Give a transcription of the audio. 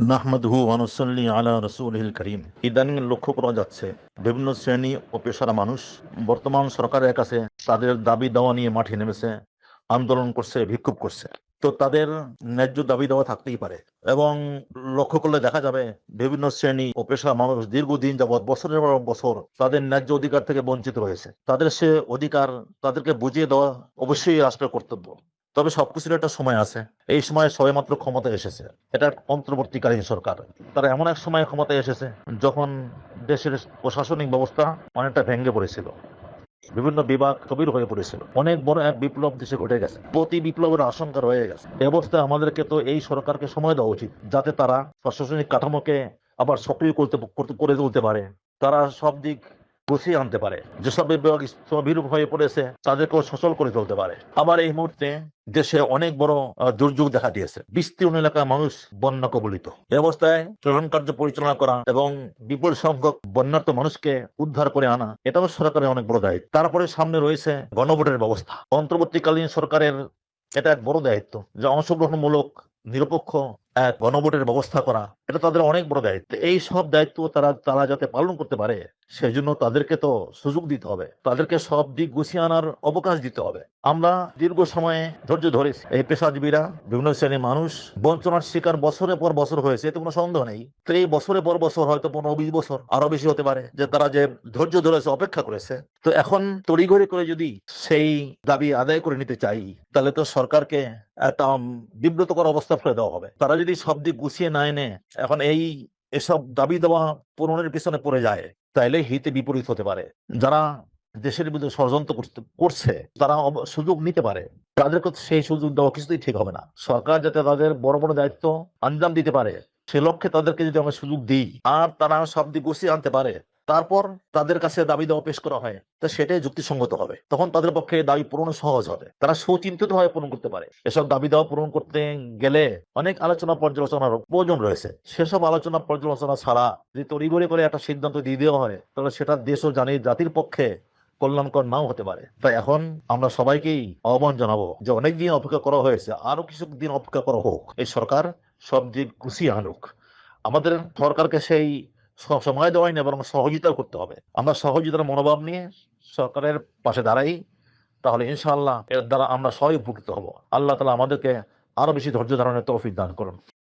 নাহমাদুহু ওয়া নুসাল্লি আলা রাসূলিল কারীম। ইদানিং লক্ষ্য করা যাচ্ছে বিভিন্ন শ্রেণী ও পেশার মানুষ বর্তমান সরকারের কাছে তাদের দাবি দাওয়া নিয়ে মাঠে নেমেছে, আন্দোলন করছে, বিক্ষোভ করছে। তো তাদের ন্যায্য দাবি দাওয়া থাকতেই পারে, এবং লক্ষ্য করলে দেখা যাবে বিভিন্ন শ্রেণী ও পেশার মানুষ দীর্ঘদিন যাবৎ বছরের পর বছর তাদের ন্যায্য অধিকার থেকে বঞ্চিত হয়েছে। তাদের সে অধিকার তাদেরকে বুঝিয়ে দেওয়া অবশ্যই রাষ্ট্রের কর্তব্য। তবে সবকিছুর একটা সময় আছে। এই সময় সবেমাত্র ক্ষমতায় এসেছে, এটা অন্তর্বর্তীকালীন সরকার। তারা এমন এক সময় ক্ষমতায় এসেছে যখন দেশের প্রশাসনিক ব্যবস্থা অনেকটা ভেঙে পড়েছিল, বিভিন্ন বিভাগ স্থবির হয়ে পড়েছিল, অনেক বড় এক বিপ্লব দেশে ঘটে গেছে, প্রতি বিপ্লবের আশঙ্কা রয়ে গেছে। এই অবস্থায় আমাদেরকে তো এই সরকারকে সময় দেওয়া উচিত, যাতে তারা প্রশাসনিক কাঠামোকে আবার সক্রিয় করে তুলতে পারে, তারা সব দিক গুছিয়ে আনতে পারে, যেসব বিভাগ স্থবির হয়ে পড়েছে তাদেরকেও সচল করে তুলতে পারে। আবার এই মুহূর্তে দেশে অনেক বড় দুর্যোগ দেখা দিয়েছে, বিস্তীর্ণ এলাকার মানুষ বন্যা কবলিত। এ অবস্থায় ত্রাণ কার্য পরিচালনা করা এবং বিপুল সংখ্যক বন্যার্ত মানুষকে উদ্ধার করে আনা, এটাও সরকারের অনেক বড় দায়িত্ব। তারপরে সামনে রয়েছে গণভোটের ব্যবস্থা। অন্তর্বর্তীকালীন সরকারের এটা এক বড় দায়িত্ব, যে অংশগ্রহণমূলক নিরপেক্ষ এক গণভোটের ব্যবস্থা করা, এটা তাদের অনেক বড় দায়িত্ব। এই সব দায়িত্ব তারা তারা যাতে পালন করতে পারে, সেজন্য তাদেরকে তো সুযোগ দিতে হবে, তাদেরকে সব দিক গুছিয়ে আনার অবকাশ দিতে হবে। আমরা দীর্ঘ সময়ে ধৈর্য ধরেছি, এই পেশাজীবীরা, বিভিন্ন শ্রেণীর মানুষ বঞ্চনার শিকার বছরের পর বছর হয়েছে, এতে কোনো সন্দেহ নেই। তো এই বছরের পর বছর, হয়তো 15-20 বছর আরো বেশি হতে পারে, যে তারা যে ধৈর্য ধরেছে, অপেক্ষা করেছে। তো এখন তড়িঘড়ি করে যদি সেই দাবি আদায় করে নিতে চাই, তাহলে তো সরকারকে একটা বিব্রতকর অবস্থা ফেলে দেওয়া হবে। তারা যদি সব দিক গুছিয়ে না এনে এখন এসব দাবি দেওয়া পূরণের পিছনে পড়ে যায়, তাইলে হিতে বিপরীত হতে পারে। যারা দেশের বিরুদ্ধে ষড়যন্ত্র করছে তারা সুযোগ নিতে পারে, তাদেরকে সেই সুযোগ দেওয়া কিছুতেই ঠিক হবে না। সরকার যাতে তাদের বড় বড় দায়িত্ব আঞ্জাম দিতে পারে, সে লক্ষ্যে তাদেরকে যদি আমরা সুযোগ দিই আর তারা সব দিক গুছিয়ে আনতে পারে, তারপর তাদের কাছে দাবি দেওয়া পেশ করা হয়, তা সেটাই যুক্তিসঙ্গত হবে। তখন তাদের পক্ষে দাবি পূরণ সহজ হবে, তারা সুচিন্তিত ভাবে পূরণ করতে পারে। এসব দাবি দেওয়া পূরণ করতে গেলে অনেক আলোচনা পর্যালোচনার প্রয়োজন রয়েছে। সেসব আলোচনা পর্যালোচনা ছাড়া যদি তড়িঘড়ি করে একটা সিদ্ধান্ত দিয়ে দেওয়া হয়, তাহলে সেটা দেশ ও জাতির পক্ষে কল্যাণকর নাও হতে পারে। তাই এখন আমরা সবাইকেই আহ্বান জানাবো যে অনেকদিন অপেক্ষা করা হয়েছে, আরো কিছু দিন অপেক্ষা করা হোক, এই সরকার সব দিক গুছিয়ে আনুক। আমাদের সরকারকে সেই সময় দেওয়াই না, বরং সহযোগিতা করতে হবে। আমরা সহযোগিতার মনোভাব নিয়ে সরকারের পাশে দাঁড়াই, তাহলে ইনশাআল্লাহ এর দ্বারা আমরা সবাই উপকৃত হব। আল্লাহ তাআলা আমাদেরকে আরো বেশি ধৈর্য ধারণের তৌফিক দান করুন।